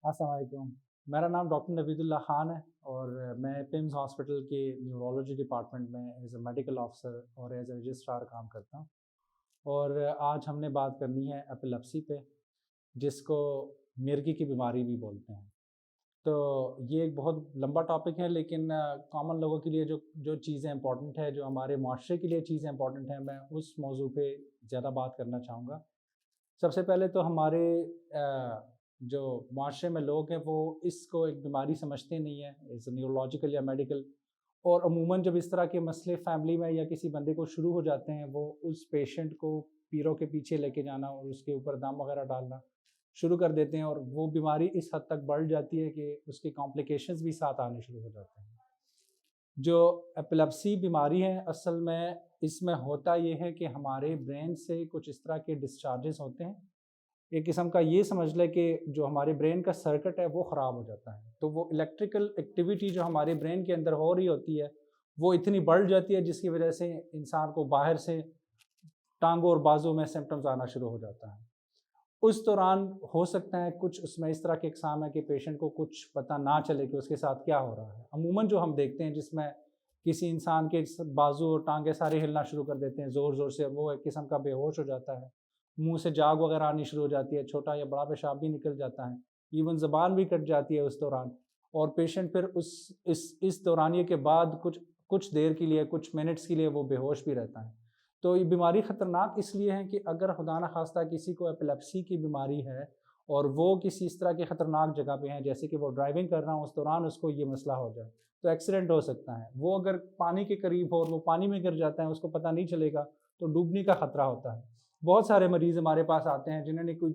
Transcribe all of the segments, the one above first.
अस्सलाम वालेकुम। मेरा नाम डॉक्टर नवीदुल्लाह ख़ान है और मैं पिम्स हॉस्पिटल के न्यूरोलॉजी डिपार्टमेंट में एज ए मेडिकल ऑफिसर और एज ए रजिस्ट्रार काम करता हूँ। और आज हमने बात करनी है एपिलेप्सी पे, जिसको मिर्गी की बीमारी भी बोलते हैं। तो ये एक बहुत लंबा टॉपिक है, लेकिन कॉमन लोगों के लिए जो जो चीज़ें इंपॉर्टेंट है, जो हमारे माशरे के लिए चीज़ें इंपॉर्टेंट हैं, मैं उस मौजू पे ज़्यादा बात करना चाहूँगा। सबसे पहले तो हमारे जो माशरे में लोग हैं वो इसको एक बीमारी समझते नहीं है, इस न्यूरोलॉजिकल या मेडिकल। और अमूमन जब इस तरह के मसले फैमिली में या किसी बंदे को शुरू हो जाते हैं, वो उस पेशेंट को पीरों के पीछे लेके जाना और उसके ऊपर दाम वगैरह डालना शुरू कर देते हैं, और वो बीमारी इस हद तक बढ़ जाती है कि उसके कॉम्प्लिकेशंस भी साथ आने शुरू हो जाते हैं। जो एपिलेप्सी बीमारी है, असल में इसमें होता ये है कि हमारे ब्रेन से कुछ इस तरह के डिस्चार्जेस होते हैं। एक किस्म का ये समझ लें कि जो हमारे ब्रेन का सर्किट है वो ख़राब हो जाता है, तो वो इलेक्ट्रिकल एक्टिविटी जो हमारे ब्रेन के अंदर हो रही होती है वो इतनी बढ़ जाती है, जिसकी वजह से इंसान को बाहर से टांगों और बाजू में सिम्टम्स आना शुरू हो जाता है। उस दौरान हो सकता है कुछ उसमें इस तरह के इकसाम है कि पेशेंट को कुछ पता ना चले कि उसके साथ क्या हो रहा है। अमूमन जो हम देखते हैं जिसमें किसी इंसान के बाजू और टांगे सारे हिलना शुरू कर देते हैं ज़ोर ज़ोर से, वो एक किस्म का बेहोश हो जाता है, मुंह से जाग वगैरह आनी शुरू हो जाती है, छोटा या बड़ा पेशाब भी निकल जाता है, इवन ज़बान भी कट जाती है उस दौरान। और पेशेंट फिर इस दौरानिए के बाद कुछ कुछ देर के लिए, कुछ मिनट्स के लिए वो बेहोश भी रहता है। तो ये बीमारी ख़तरनाक इसलिए है कि अगर खुदा न खास्ता किसी को एपिलेप्सी की बीमारी है और वो किसी इस तरह की ख़तरनाक जगह पे हैं, जैसे कि वो ड्राइविंग कर रहा हो, उस दौरान उसको ये मसला हो जाए, तो एक्सीडेंट हो सकता है। वो अगर पानी के करीब हो और वो पानी में गिर जाता है, उसको पता नहीं चलेगा, तो डूबने का ख़तरा होता है। बहुत सारे मरीज़ हमारे पास आते हैं जिन्होंने कोई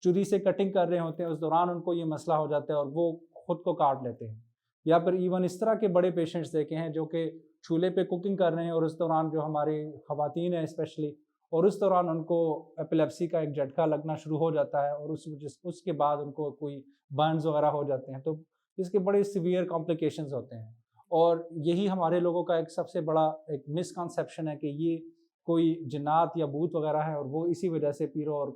छुरी से कटिंग कर रहे होते हैं, उस दौरान उनको ये मसला हो जाता है और वो ख़ुद को काट लेते हैं। या फिर इवन इस तरह के बड़े पेशेंट्स देखे हैं जो कि चूल्हे पे कुकिंग कर रहे हैं और उस दौरान जो हमारी ख़वातीन हैं स्पेशली, और उस दौरान उनको एपिलेप्सी का एक झटका लगना शुरू हो जाता है और उसके बाद उनको कोई बर्न्स वगैरह हो जाते हैं, तो इसके बड़े सीवियर कॉम्प्लिकेशंस होते हैं। और यही हमारे लोगों का एक सबसे बड़ा एक मिसकंसेप्शन है कि ये कोई जिन्नात या भूत वगैरह है, और वो इसी वजह से पीरों और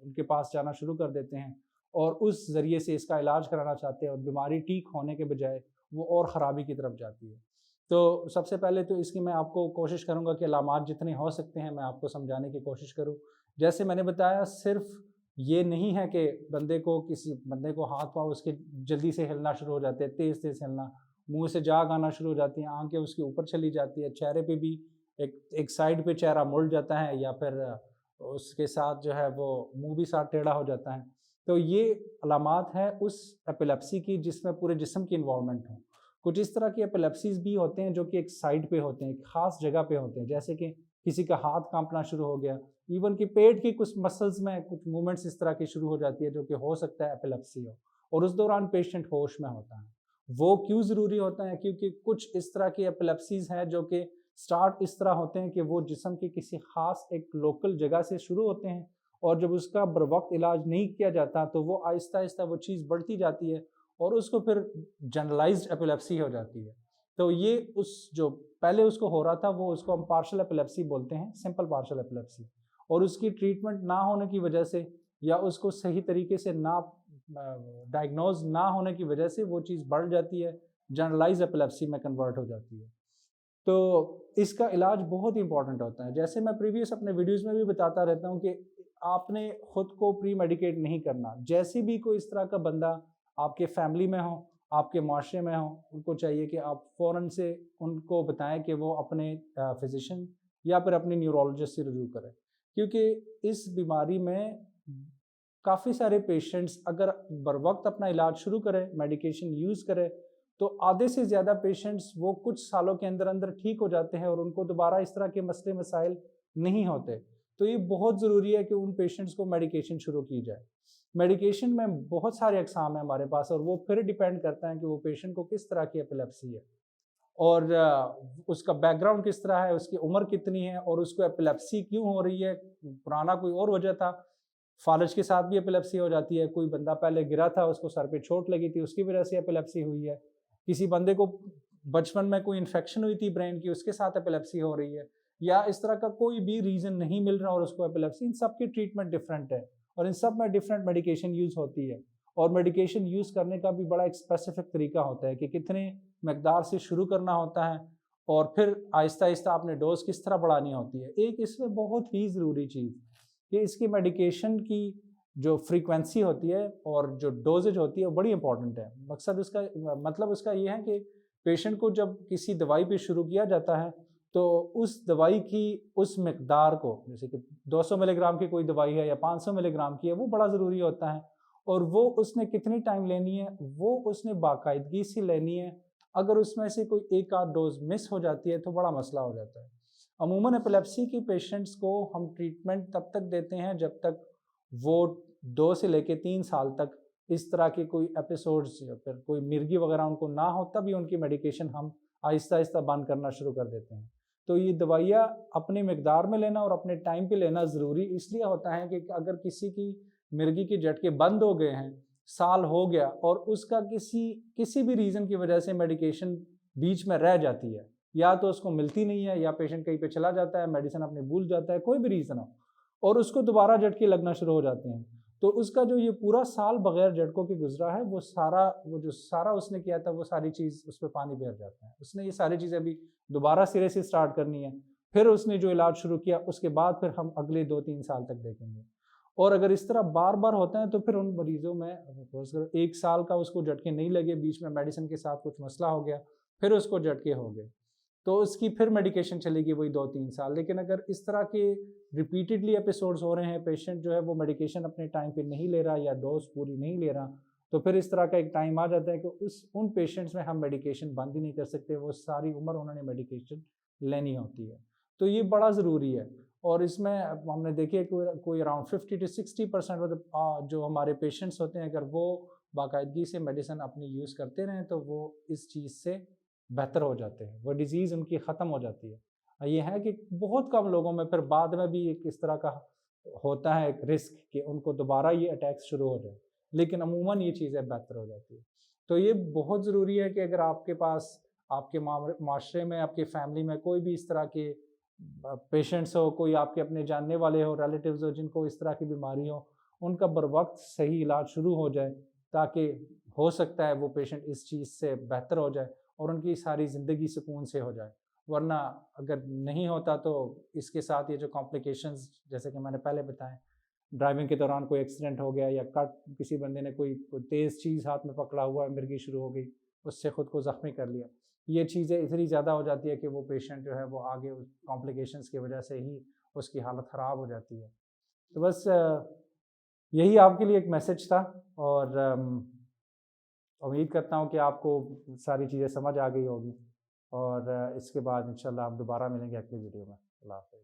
उनके पास जाना शुरू कर देते हैं और उस ज़रिए से इसका इलाज कराना चाहते हैं, और बीमारी ठीक होने के बजाय वो और ख़राबी की तरफ जाती है। तो सबसे पहले तो इसकी मैं आपको कोशिश करूँगा कि अलामात जितने हो सकते हैं मैं आपको समझाने की कोशिश करूँ। जैसे मैंने बताया, सिर्फ़ ये नहीं है कि किसी बंदे को हाथ-पाँव उसके जल्दी से हिलना शुरू हो जाते हैं, तेज़-तेज़ हिलना, मुँह से झाग आना शुरू हो जाती हैं, आँखें उसके ऊपर चली जाती है, चेहरे पे भी एक एक साइड पे चेहरा मुड़ जाता है, या फिर उसके साथ जो है वो मुँह भी साथ टेढ़ा हो जाता है। तो ये अलामात हैं उस एपिलेप्सी की जिसमें पूरे जिस्म की इन्वॉल्वमेंट हो। कुछ इस तरह की एपिलेप्सीज़ भी होते हैं जो कि एक साइड पे होते हैं, एक ख़ास जगह पे होते हैं, जैसे कि किसी का हाथ काँपना शुरू हो गया, इवन कि पेट की कुछ मसल्स में कुछ मूवमेंट्स इस तरह की शुरू हो जाती है जो कि हो सकता है एपिलेप्सी हो, और उस दौरान पेशेंट होश में होता है। वो क्यों ज़रूरी होता है? क्योंकि कुछ इस तरह की एपिलेप्सीज़ हैं जो कि स्टार्ट इस तरह होते हैं कि वो जिस्म की किसी ख़ास एक लोकल जगह से शुरू होते हैं, और जब उसका बरवक़्त इलाज नहीं किया जाता तो वो आहिस्ता-आहिस्ता वो चीज़ बढ़ती जाती है और उसको फिर जनरलाइज़्ड एपिलेप्सी हो जाती है। तो ये उस जो पहले उसको हो रहा था वो उसको हम पार्शियल एपिलेप्सी बोलते हैं, सिंपल पार्शियल एपिलेप्सी। और उसकी ट्रीटमेंट ना होने की वजह से, या उसको सही तरीके से ना डायग्नोज़ ना होने की वजह से वो चीज़ बढ़ जाती है, जनरलाइज़्ड एपिलेप्सी में कन्वर्ट हो जाती है। तो इसका इलाज बहुत ही इम्पोर्टेंट होता है। जैसे मैं प्रीवियस अपने वीडियोज़ में भी बताता रहता हूँ कि आपने खुद को प्री मेडिकेट नहीं करना। जैसे भी कोई इस तरह का बंदा आपके फैमिली में हो, आपके माशरे में हो, उनको चाहिए कि आप फ़ौरन से उनको बताएँ कि वो अपने फ़िज़िशियन या फिर अपने न्यूरोलॉजिस्ट से रुजू करें। क्योंकि इस बीमारी में काफ़ी सारे पेशेंट्स अगर बरवक़्त अपना इलाज शुरू करें, मेडिकेशन यूज़ करें, तो आधे से ज़्यादा पेशेंट्स वो कुछ सालों के अंदर-अंदर ठीक हो जाते हैं और उनको दोबारा इस तरह के मसले मसाइल नहीं होते। तो ये बहुत ज़रूरी है कि उन पेशेंट्स को मेडिकेशन शुरू की जाए। मेडिकेशन में बहुत सारे अक़साम हैं हमारे पास, और वो फिर डिपेंड करता है कि वो पेशेंट को किस तरह की एपिलेप्सी है, और उसका बैकग्राउंड किस तरह है, उसकी उम्र कितनी है, और उसको एपिलेप्सी क्यों हो रही है। पुराना कोई और वजह था, फ़ालिज के साथ भी एपिलेप्सी हो जाती है, कोई बंदा पहले गिरा था, उसको सर पे चोट लगी थी, उसकी वजह से एपिलेप्सी हुई है, किसी बंदे को बचपन में कोई इन्फेक्शन हुई थी ब्रेन की, उसके साथ एपिलेप्सी हो रही है, या इस तरह का कोई भी रीज़न नहीं मिल रहा और उसको एपिलेप्सी। इन सब की ट्रीटमेंट डिफरेंट है और इन सब में डिफरेंट मेडिकेशन यूज़ होती है, اور میڈیکیشن یوز کرنے کا بھی بڑا ایک اسپیسیفک طریقہ ہوتا ہے کہ کتنے مقدار سے شروع کرنا ہوتا ہے اور پھر آہستہ آہستہ اپنے ڈوز کس طرح بڑھانی ہوتی ہے۔ ایک اس میں بہت ہی ضروری چیز کہ اس کی میڈیکیشن کی جو فریکوینسی ہوتی ہے اور جو ڈوزج ہوتی ہے وہ بڑی امپورٹنٹ ہے۔ مقصد اس کا مطلب اس کا یہ ہے کہ پیشنٹ کو جب کسی دوائی پہ شروع کیا جاتا ہے تو اس دوائی کی اس مقدار کو، جیسے کہ 200 ملی گرام کی کوئی دوائی ہے یا 500 ملی گرام کی ہے، وہ بڑا ضروری ہوتا ہے، اور وہ اس نے کتنی ٹائم لینی ہے وہ اس نے باقاعدگی سے لینی ہے۔ اگر اس میں سے کوئی ایک آدھ ڈوز مس ہو جاتی ہے تو بڑا مسئلہ ہو جاتا ہے۔ عموماً ایپیلیپسی کی پیشنٹس کو ہم ٹریٹمنٹ تب تک دیتے ہیں جب تک وہ 2 سے لے کے 3 سال تک اس طرح کے کوئی ایپیسوڈز یا پھر کوئی مرگی وغیرہ ان کو نہ ہو، تب ہی ان کی میڈیکیشن ہم آہستہ آہستہ بند کرنا شروع کر دیتے ہیں۔ تو یہ دوائیاں اپنے مقدار میں لینا اور اپنے ٹائم پہ لینا ضروری اس لیے ہوتا ہے کہ اگر کسی کی مرگی کے جھٹکے بند ہو گئے ہیں، سال ہو گیا، اور اس کا کسی بھی ریزن کی وجہ سے میڈیکیشن بیچ میں رہ جاتی ہے، یا تو اس کو ملتی نہیں ہے، یا پیشنٹ کہیں پہ چلا جاتا ہے، میڈیسن اپنے بھول جاتا ہے، کوئی بھی ریزن ہو، اور اس کو دوبارہ جھٹکے لگنا شروع ہو جاتے ہیں، تو اس کا جو یہ پورا سال بغیر جھٹکوں کے گزرا ہے وہ جو سارا اس نے کیا تھا وہ ساری چیز اس پہ پانی پھیر جاتا ہے۔ اس نے یہ ساری چیزیں ابھی دوبارہ سرے سے سٹارٹ کرنی ہے، پھر اس نے جو علاج شروع کیا اس کے بعد پھر ہم اگلے 2-3 سال تک دیکھیں گے۔ اور اگر اس طرح بار بار ہوتا ہے تو پھر ان مریضوں میں 1 سال کا اس کو جھٹکے نہیں لگے، بیچ میں میڈیسن کے ساتھ کچھ مسئلہ ہو گیا، پھر اس کو جھٹکے ہو گئے، تو اس کی پھر میڈیکیشن چلے گی وہی 2-3 سال۔ لیکن اگر اس طرح کے ریپیٹڈلی ایپیسوڈز ہو رہے ہیں، پیشنٹ جو ہے وہ میڈیکیشن اپنے ٹائم پہ نہیں لے رہا یا ڈوز پوری نہیں لے رہا، تو پھر اس طرح کا ایک ٹائم آ جاتا ہے کہ ان پیشنٹس میں ہم میڈیکیشن بند ہی نہیں کر سکتے، وہ ساری عمر انہوں نے میڈیکیشن لینی ہوتی ہے۔ تو یہ بڑا ضروری ہے، اور اس میں ہم نے دیکھے کوئی اراؤنڈ 50 to 60% جو ہمارے پیشنٹس ہوتے ہیں، اگر وہ باقاعدگی سے میڈیسن اپنی یوز کرتے رہیں تو وہ اس چیز سے بہتر ہو جاتے ہیں، وہ ڈیزیز ان کی ختم ہو جاتی ہے۔ یہ ہے کہ بہت کم لوگوں میں پھر بعد میں بھی ایک اس طرح کا ہوتا ہے ایک رسک کہ ان کو دوبارہ یہ اٹیکس شروع ہو جائے، لیکن عموماً یہ چیزیں بہتر ہو جاتی ہے۔ تو یہ بہت ضروری ہے کہ اگر آپ کے پاس آپ کے معاشرے میں، آپ کی فیملی میں کوئی بھی اس طرح کے پیشنٹس ہو، کوئی آپ کے اپنے جاننے والے ہو، ریلیٹیوز ہو جن کو اس طرح کی بیماری ہو، ان کا بر وقت صحیح علاج شروع ہو جائے، تاکہ ہو سکتا ہے وہ پیشنٹ اس چیز سے بہتر ہو جائے اور ان کی ساری زندگی سکون سے ہو جائے۔ ورنہ اگر نہیں ہوتا تو اس کے ساتھ یہ جو کمپلیکیشنز جیسے کہ میں نے پہلے بتائیں، ڈرائیونگ کے دوران کوئی ایکسیڈنٹ ہو گیا، یا کسی بندے نے کوئی تیز چیز ہاتھ میں پکڑا ہوا ہے، مرگی شروع ہو گئی، اس سے خود کو زخمی کر لیا، یہ چیزیں اتنی زیادہ ہو جاتی ہے کہ وہ پیشنٹ جو ہے وہ آگے کمپلیکیشنز کی وجہ سے ہی اس کی حالت خراب ہو جاتی ہے۔ تو بس یہی آپ کے لیے ایک میسج تھا، اور امید کرتا ہوں کہ آپ کو ساری چیزیں سمجھ آ گئی ہوگی، اور اس کے بعد انشاءاللہ ہم دوبارہ ملیں گے اگلی ویڈیو میں۔ اللہ حافظ۔